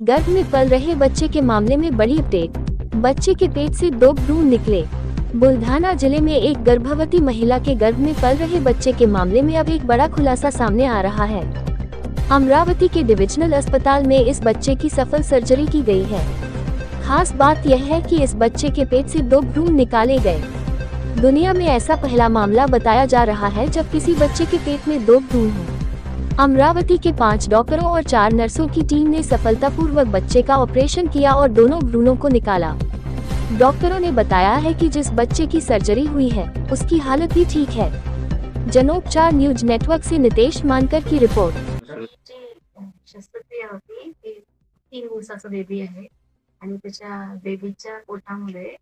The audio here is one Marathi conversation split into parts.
गर्भ में पल रहे बच्चे के मामले में बड़ी अपडेट। बच्चे के पेट से 2 भ्रूण निकले। बुल्ढाना जिले में एक गर्भवती महिला के गर्भ में पल रहे बच्चे के मामले में अब एक बड़ा खुलासा सामने आ रहा है। अमरावती के डिविजनल अस्पताल में इस बच्चे की सफल सर्जरी की गई है। खास बात यह है कि इस बच्चे के पेट से 2 भ्रूण निकाले गए। दुनिया में ऐसा पहला मामला बताया जा रहा है जब किसी बच्चे के पेट में 2 भ्रूण हों। अमरावती के 5 डॉक्टरों और 4 नर्सों की टीम ने सफलतापूर्वक बच्चे का ऑपरेशन किया और दोनों भ्रूणों को निकाला। डॉक्टरों ने बताया है कि जिस बच्चे की सर्जरी हुई है उसकी हालत भी ठीक है। जनोपचार न्यूज नेटवर्क से नितेश मानकर की रिपोर्ट। शस्त्रक्रिया होती ती 3 दिवसाचा बेबी आहे आणि त्याच्या बेबीच्या पोटामध्ये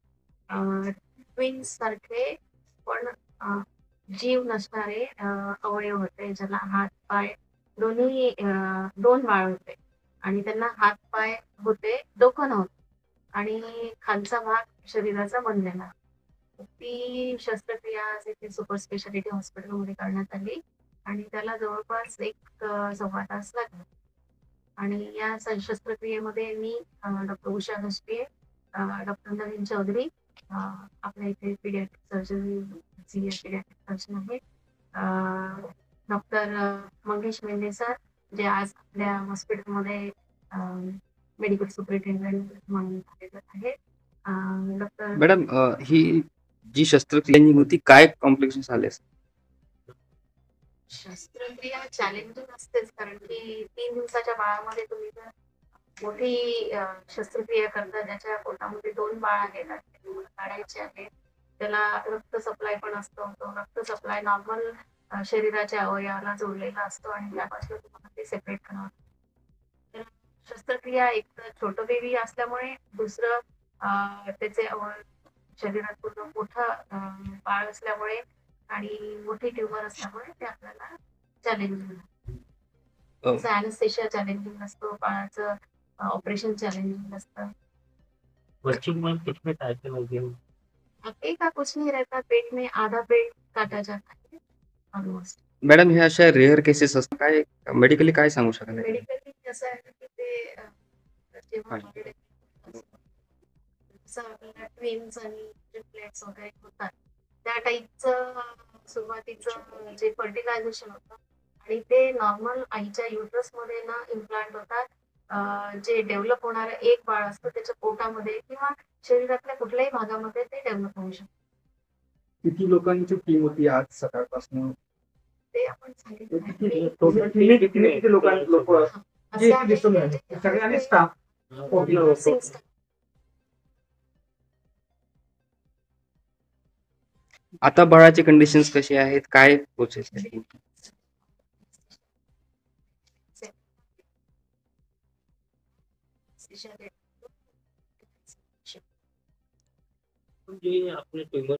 ट्विन्स सारखे पण जीव नसणारे अवयव होते, ज्याला हात पाय दोन्ही 2 बाळ होते आणि त्यांना हात पाय होते, डोकं नव्हतं आणि खालचा भाग शरीराचा बनलेला. ती शस्त्रक्रिया इथे सुपर स्पेशालिटी हॉस्पिटलमध्ये करण्यात आली आणि त्याला जवळपास 1 सव्वा तास लागला. आणि या शस्त्रक्रियेमध्ये मी डॉक्टर उषा घुसपे, डॉक्टर नवीन चौधरी, आपल्या इथे paediatric surgery senior paediatric surgeon आहेत, डॉक्टर मंगेश मेंढे सर, जे आज आपल्या हॉस्पिटलमध्ये मेडिकल सुपरिटेंडेंट म्हणून कार्यरत आहेत, डॉक्टर मॅडम, ही जी शस्त्रक्रिया होती काय कॉम्प्लिकेशन्स आले? शस्त्रक्रिया चॅलेंजिंग असतेच, कारण की 3 दिवसाच्या बाळामध्ये तुम्ही जर मोठी शस्त्रक्रिया करता, ज्याच्या पोटामध्ये 2 बाळ आहेत आणि ते तुम्हाला काढायचे आहेत, त्याला रक्त सप्लाय पण असतो. तो रक्त सप्लाय नॉर्मल शरीराच्या अवयवाला जोडलेला असतो आणि त्यापासून तुम्हाला ते सेपरेट करावं लागतं. तर शस्त्रक्रिया एक तर छोटं बेबी असल्यामुळे, दुसरं त्याचे शरीरात पूर्ण मोठं बाळ असल्यामुळे आणि मोठी ट्युमर असल्यामुळे ते आपल्याला चॅलेंजिंग असतं. अॅनेस्थेशिया चॅलेंजिंग असतो, बाळाचं ऑपरेशन चैलेंजिंग असतं। बच्चों में कितने टाइप के लगे हैं? एक का कुछ नहीं रहता, पेट में आधा पेट काटा जाता है ऑलमोस्ट। मॅडम, हे अशा रेअर केसेस असतात, काय मेडिकली काय सांगू शकाल? मेडिकली कसं आहे की ते जेव्हा वगैरे जसं आपल्याला ट्विन्स आणि ट्रिपलेट्स वगैरे होतात, त्या टाईपचं सुरुवातीचं जे फर्टिलायझेशन होतं आणि ते नॉर्मल आईच्या युटरसमध्ये ना इम्प्लांट होतात, जे डेव्हलप होणारं एक बाळ असतं त्याच्या पोटामध्ये किंवा शरीरातल्या कुठल्याही भागामध्ये ते डेव्हलप होऊ शकतं. किती लोकांची टीम होती आज सकाळपासून? ते आपण सांगितलं किती लोक सगळ्यांनी स्टाफ आता बाळाची कंडिशन्स कशी आहेत, काय प्रोसेस आहे? जे आपने ट्यूमर